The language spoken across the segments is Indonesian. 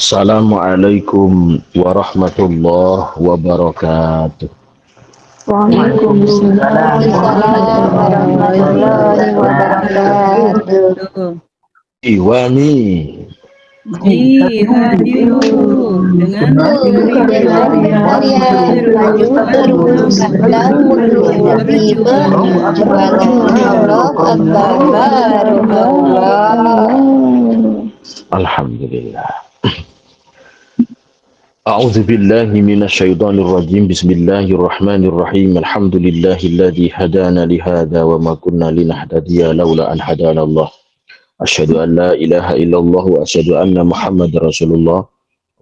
Assalamualaikum warahmatullahi wabarakatuh. Waalaikumsalam warahmatullahi wabarakatuh. Iwani Hadiru dengan Kalian maju terus di perjuangan Allah Akbar. Alhamdulillah. A'udzu billahi minasyaitonir rajim. Bismillahirrahmanirrahim. Alhamdulillahilladzi hadana li hadza wa ma kunna linahtadiya laula an hadana Allah. Asyhadu an la ilaha illallah wa asyhadu anna Muhammadar Rasulullah.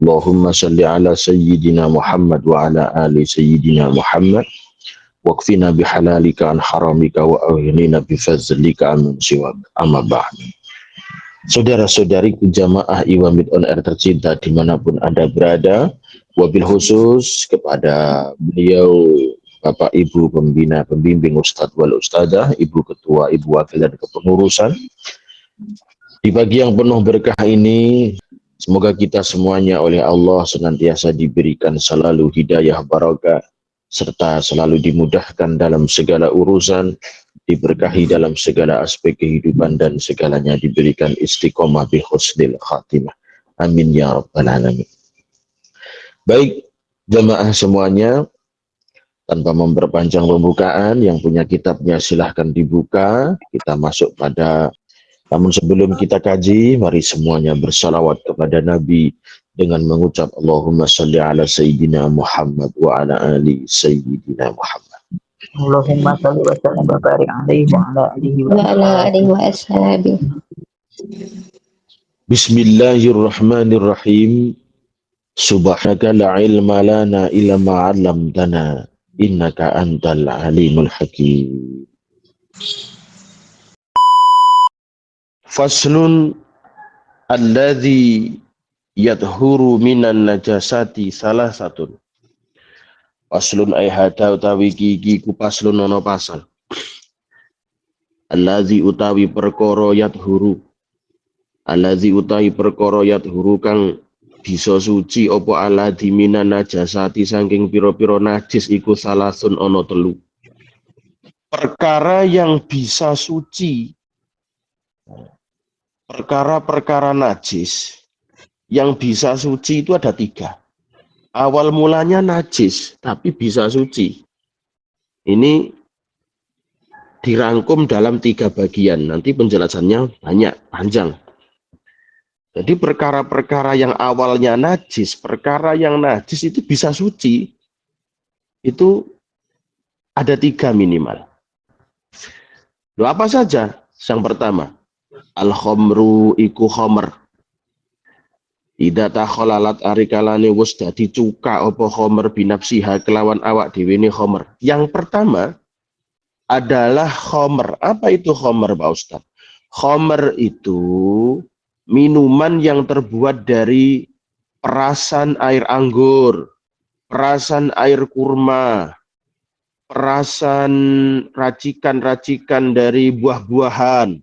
Allahumma shalli ala sayyidina Muhammad wa ala ali sayyidina Muhammad. Waqfina bihalalika an haramika wa aghnina bifazlika an siwak. Amma ba'd. Saudara-saudariku jamaah Iwamid on Air tercinta dimanapun Anda berada, wabil khusus kepada beliau Bapak Ibu Pembina Pembimbing Ustadz wal Ustadzah, Ibu Ketua, Ibu Wakil dan Kepengurusan. Di pagi yang penuh berkah ini, semoga kita semuanya oleh Allah senantiasa diberikan selalu hidayah barakah, serta selalu dimudahkan dalam segala urusan, diberkahi dalam segala aspek kehidupan dan segalanya diberikan istiqomah bi husnil khatimah. Amin ya rabbal alamin. Baik, jamaah semuanya, tanpa memperpanjang pembukaan, yang punya kitabnya silahkan dibuka. Kita masuk pada, namun sebelum kita kaji, mari semuanya bersalawat kepada Nabi dengan mengucap Allahumma sholli ala sayyidina Muhammad wa ala ali sayyidina Muhammad. Allahumma shalli wa sallim wa barik alaihi wa ala alihi wa ashabihi. Bismillahirrahmanirrahim. Subhanaka la ilma lana illa ma 'allamtana innaka antal alimul hakim. Faslun alladzi yadhuru minan najasati salah satun. Paslun ay hada utawi gigi ku paslun nono pasal. Allazi utawi perkara yadhuru. Allazi utawi perkara yadhuru kang bisa suci opo alladzi minan najasati saking pira-pira najis iku salasun ono telu. Perkara yang bisa suci, perkara-perkara najis yang bisa suci itu ada 3. Awal mulanya najis, tapi bisa suci. Ini dirangkum dalam 3 bagian. Nanti penjelasannya banyak, panjang. Jadi perkara-perkara yang awalnya najis, perkara yang najis itu bisa suci. Itu ada 3 minimal. Loh, apa saja? Yang pertama, al-khomru iku khomer. Ida takholalat arikalane wus dadi cuka opo khomer binafsiha kelawan awak dhewe ne khomer. Yang pertama adalah khomer. Apa itu khomer, Pak Ustadz? Khomer itu minuman yang terbuat dari perasan air anggur, perasan air kurma, perasan racikan-racikan dari buah-buahan,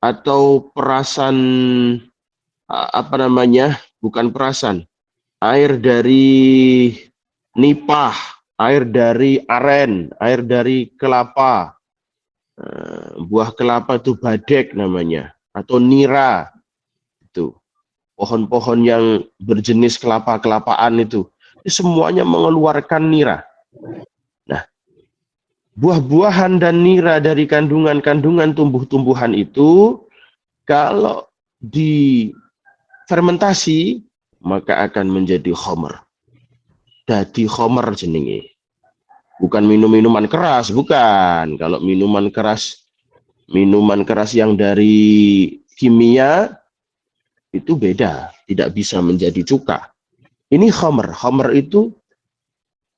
atau perasan bukan perasan, air dari nipah, air dari aren, air dari kelapa, buah kelapa itu badek namanya, atau nira, itu pohon-pohon yang berjenis kelapa-kelapaan itu semuanya mengeluarkan nira. Nah, buah-buahan dan nira dari kandungan-kandungan tumbuh-tumbuhan itu kalau di fermentasi maka akan menjadi khomer. Dadi khomer jenenge. Bukan minum-minuman keras, bukan. Kalau minuman keras yang dari kimia itu beda, tidak bisa menjadi cuka. Ini khomer. Khomer itu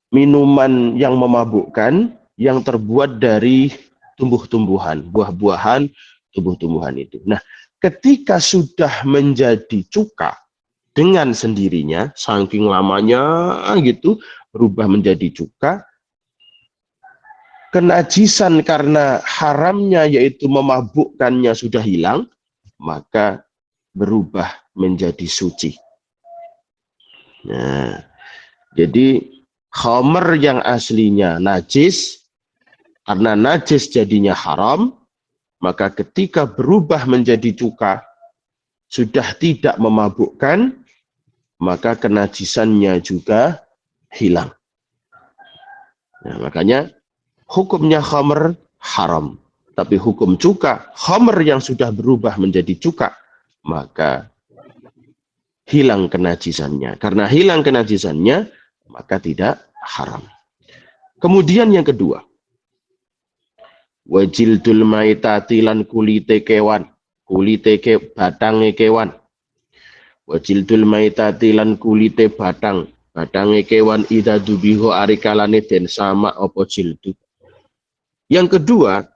minuman yang memabukkan yang terbuat dari tumbuh-tumbuhan, buah-buahan, tumbuh-tumbuhan itu. Nah, ketika sudah menjadi cuka dengan sendirinya, saking lamanya gitu, berubah menjadi cuka, kenajisan karena haramnya yaitu memabukkannya sudah hilang, maka berubah menjadi suci. Nah, jadi khamr yang aslinya najis, karena najis jadinya haram, maka ketika berubah menjadi cuka, sudah tidak memabukkan, maka kenajisannya juga hilang. Nah, makanya hukumnya khamr haram. Tapi hukum cuka, khamr yang sudah berubah menjadi cuka, maka hilang kenajisannya. Karena hilang kenajisannya, maka tidak haram. Kemudian yang kedua, wajildul maitati lan kulite kewan, batange kewan. Wajildul maitati lan kulite batange kewan ida dubiho arikalane den sama opo jildu. Yang kedua,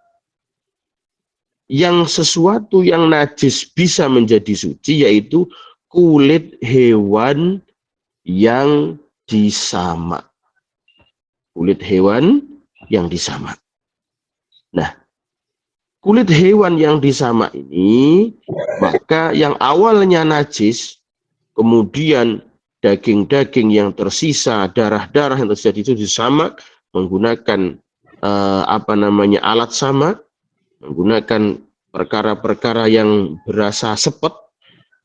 yang sesuatu yang najis bisa menjadi suci, yaitu kulit hewan yang disamak. Kulit hewan yang disamak. Nah, kulit hewan yang disamak ini, maka yang awalnya najis, kemudian daging-daging yang tersisa, darah-darah yang tersisa itu disamak menggunakan alat samak, menggunakan perkara-perkara yang berasa sepet,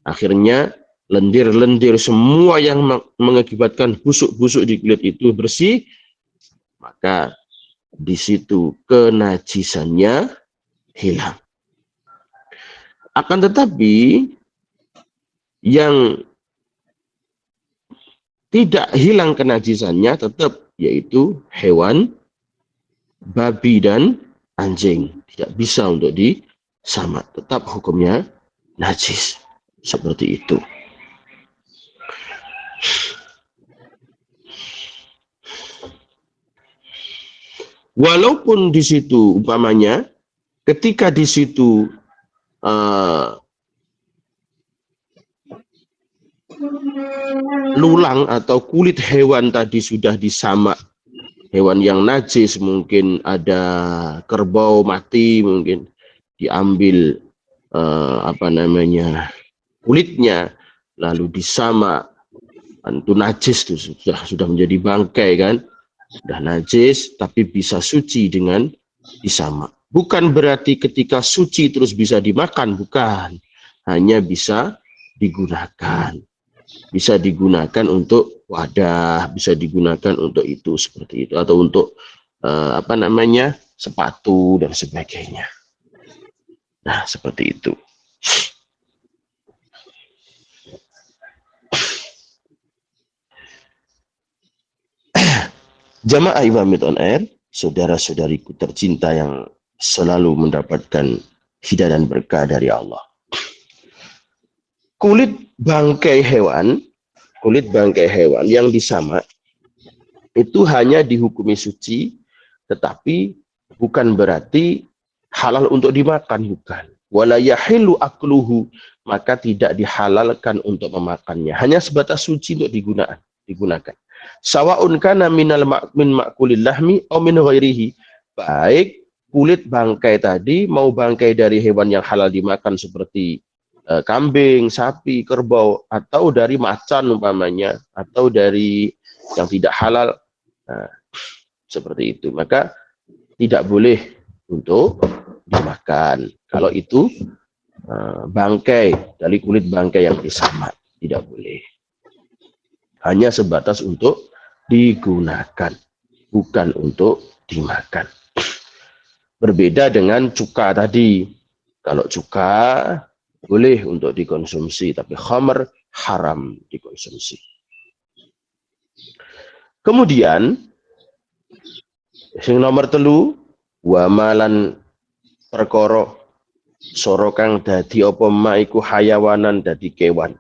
akhirnya lendir-lendir semua yang mengakibatkan busuk-busuk di kulit itu bersih, maka di situ kenajisannya hilang. Akan tetapi yang tidak hilang kenajisannya tetap, yaitu hewan, babi dan anjing. Tidak bisa untuk disamak. Tetap hukumnya najis. Seperti itu. Walaupun di situ umpamanya ketika di situ lulang atau kulit hewan tadi sudah disamak, hewan yang najis, mungkin ada kerbau mati, mungkin diambil kulitnya lalu disamak, itu najis tuh, sudah menjadi bangkai kan, sudah najis tapi bisa suci dengan disamak. Bukan berarti ketika suci terus bisa dimakan, bukan, hanya bisa digunakan. Bisa digunakan untuk wadah, bisa digunakan untuk itu, seperti itu, atau untuk sepatu dan sebagainya. Nah, seperti itu. Jamaah Imamit on Air, saudara-saudariku tercinta yang selalu mendapatkan hidayah dan berkah dari Allah. Kulit bangkai hewan yang disamak itu hanya dihukumi suci, tetapi bukan berarti halal untuk dimakan, bukan. Wala yahillu akluhu, maka tidak dihalalkan untuk memakannya. Hanya sebatas suci untuk digunakan. Sawa'un kana min ma'kulil lahmi aw min ghairihi. Baik kulit bangkai tadi mau bangkai dari hewan yang halal dimakan seperti kambing, sapi, kerbau, atau dari macan umpamanya, atau dari yang tidak halal, seperti itu, maka tidak boleh untuk dimakan. Kalau itu bangkai, dari kulit bangkai yang disamak, tidak boleh. Hanya sebatas untuk digunakan, bukan untuk dimakan. Berbeda dengan cuka tadi. Kalau cuka boleh untuk dikonsumsi, tapi khamr haram dikonsumsi. Kemudian sing nomor 3, wamalan perkara sorokang dadi apa maiku hayawanan dadi kewan.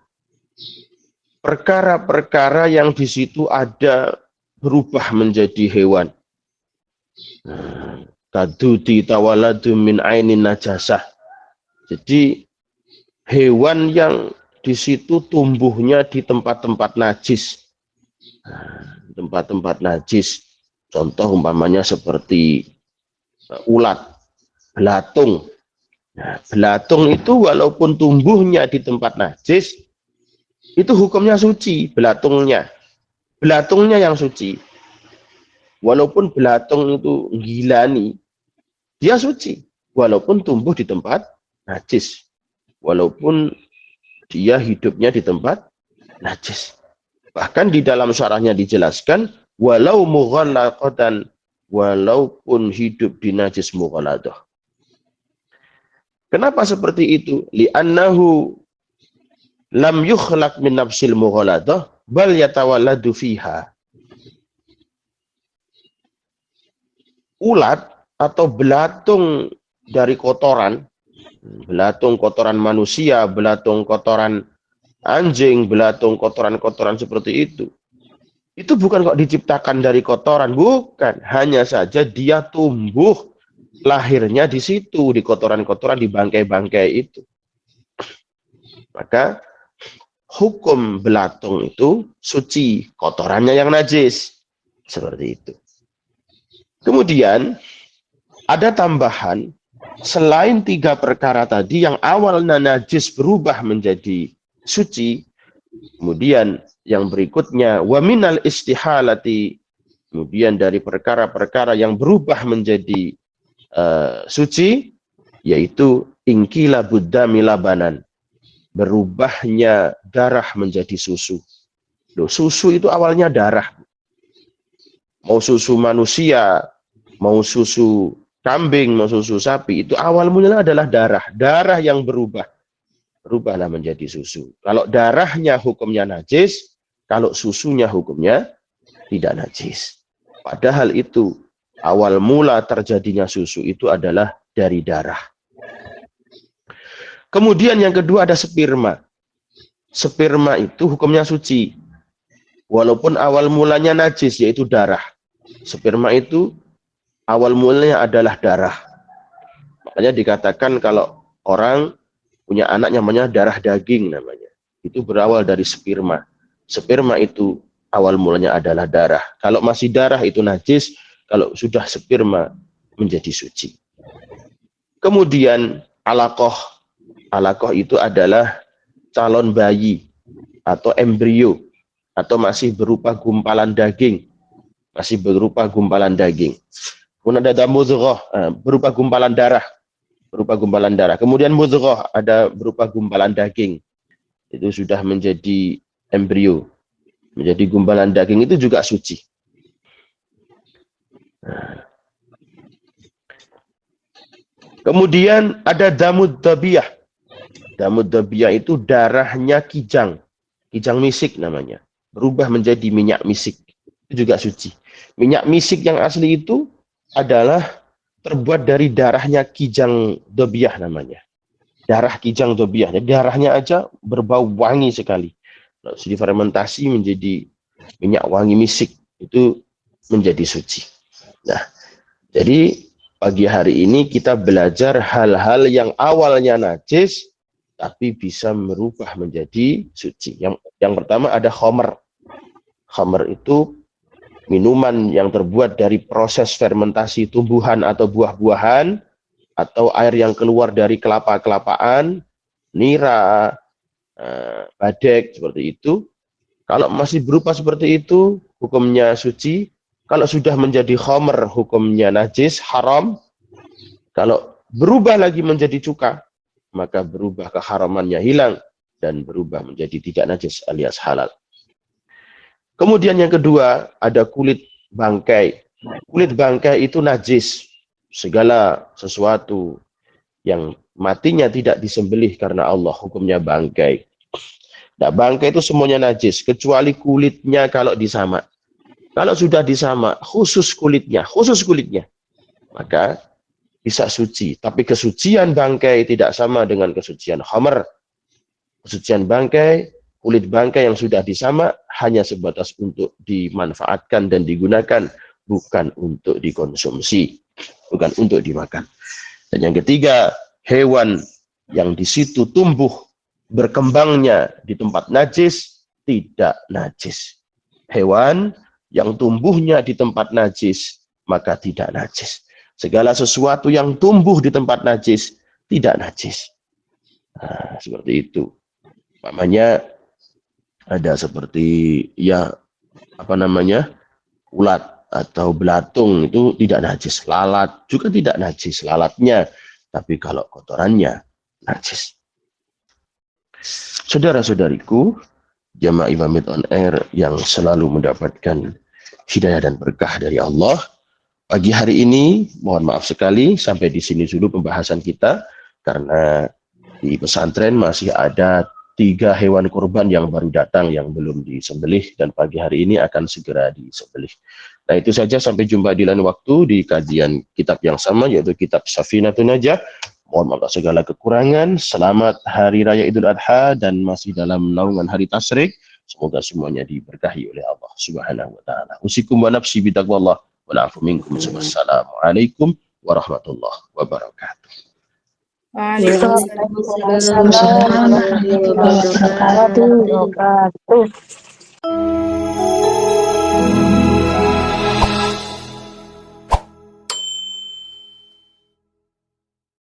Perkara-perkara yang di situ ada berubah menjadi hewan. Kadudi tawaladu min ainin najasah. Jadi hewan yang di situ tumbuhnya di tempat-tempat najis. Tempat-tempat najis. Contoh umpamanya seperti ulat, belatung. Nah, belatung itu walaupun tumbuhnya di tempat najis, itu hukumnya suci, belatungnya. Belatungnya yang suci. Walaupun belatung itu gilani, dia suci. Walaupun tumbuh di tempat najis. Walaupun dia hidupnya di tempat najis. Bahkan di dalam syarahnya dijelaskan, walau mughallaqatan, walaupun hidup di najis mughalladah. Kenapa seperti itu? Li'annahu lam yukhlaq min nafsil mughalladah, bal yatawalladu fiha. Ulat atau belatung dari kotoran, belatung kotoran manusia, belatung kotoran anjing, belatung kotoran-kotoran seperti itu bukan kok diciptakan dari kotoran, bukan. Hanya saja dia tumbuh lahirnya di situ, di kotoran-kotoran, di bangkai-bangkai itu. Maka hukum belatung itu suci, kotorannya yang najis. Seperti itu. Kemudian ada tambahan, selain 3 perkara tadi yang awalnya najis berubah menjadi suci, kemudian yang berikutnya wa minal istihalati, kemudian dari perkara-perkara yang berubah menjadi suci, yaitu ingkila buddami labanan, berubahnya darah menjadi susu. Loh, susu itu awalnya darah. Mau susu manusia, mau susu kambing, mau susu sapi, itu awal mulanya adalah darah. Darah yang berubahlah menjadi susu. Kalau darahnya hukumnya najis, kalau susunya hukumnya tidak najis. Padahal itu awal mula terjadinya susu itu adalah dari darah. Kemudian yang kedua ada sperma. Sperma itu hukumnya suci. Walaupun awal mulanya najis, yaitu darah. Sperma itu awal mulanya adalah darah. Makanya dikatakan kalau orang punya anak namanya darah daging namanya. Itu berawal dari sperma. Sperma itu awal mulanya adalah darah. Kalau masih darah itu najis, kalau sudah sperma menjadi suci. Kemudian alaqah. Alaqah itu adalah calon bayi atau embrio atau masih berupa gumpalan daging. Masih berupa gumpalan daging. Kemudian ada mudghah, berupa gumpalan darah. Berupa gumpalan darah. Kemudian mudghah, ada berupa gumpalan daging. Itu sudah menjadi embrio. Menjadi gumpalan daging itu juga suci. Kemudian ada damud dabiyah. Damud dabiyah itu darahnya kijang. Kijang misik namanya. Berubah menjadi minyak misik. Itu juga suci. Minyak misik yang asli itu adalah terbuat dari darahnya kijang dobiyah namanya. Darah kijang dobiyah. Jadi darahnya aja berbau wangi sekali. Lalu difermentasi menjadi minyak wangi misik. Itu menjadi suci. Nah, jadi pagi hari ini kita belajar hal-hal yang awalnya najis, tapi bisa merubah menjadi suci. Yang pertama ada khamr. Khamr itu minuman yang terbuat dari proses fermentasi tumbuhan atau buah-buahan, atau air yang keluar dari kelapa-kelapaan, nira, badek, seperti itu. Kalau masih berupa seperti itu, hukumnya suci. Kalau sudah menjadi khamr, hukumnya najis, haram. Kalau berubah lagi menjadi cuka, maka berubah keharamannya hilang dan berubah menjadi tidak najis alias halal. Kemudian yang kedua, ada kulit bangkai. Kulit bangkai itu najis. Segala sesuatu yang matinya tidak disembelih karena Allah, hukumnya bangkai. Nah, bangkai itu semuanya najis, kecuali kulitnya kalau disamak. Kalau sudah disamak, khusus kulitnya, maka bisa suci. Tapi kesucian bangkai tidak sama dengan kesucian khamr. Kesucian bangkai, kulit bangkai yang sudah disamak hanya sebatas untuk dimanfaatkan dan digunakan, bukan untuk dikonsumsi, bukan untuk dimakan. Dan yang ketiga, hewan yang di situ tumbuh berkembangnya di tempat najis tidak najis. Hewan yang tumbuhnya di tempat najis maka tidak najis. Segala sesuatu yang tumbuh di tempat najis tidak najis. Nah, seperti itu. Namanya ada seperti ya apa namanya ulat atau belatung itu tidak najis. Lalat juga tidak najis lalatnya, tapi kalau kotorannya najis. Saudara-saudariku, jamaah Imamit on Air yang selalu mendapatkan hidayah dan berkah dari Allah. Pagi hari ini, mohon maaf sekali, sampai di sini dulu pembahasan kita, karena di pesantren masih ada 3 hewan kurban yang baru datang yang belum disembelih, dan pagi hari ini akan segera disembelih. Nah itu saja, sampai jumpa di lain waktu di kajian kitab yang sama, yaitu kitab Safinatun Najah. Mohon maaf segala kekurangan. Selamat Hari Raya Idul Adha dan masih dalam naungan Hari Tasyrik. Semoga semuanya diberkahi oleh Allah Subhanahu wa taala. Usikum wa nafsi bitaqwallah. Walafu minkum. Wassalamualaikum warahmatullahi wabarakatuh. Waalaikumsalam Waalaikumsalam warahmatullahi warahmatullahi wabarakatuh. wabarakatuh.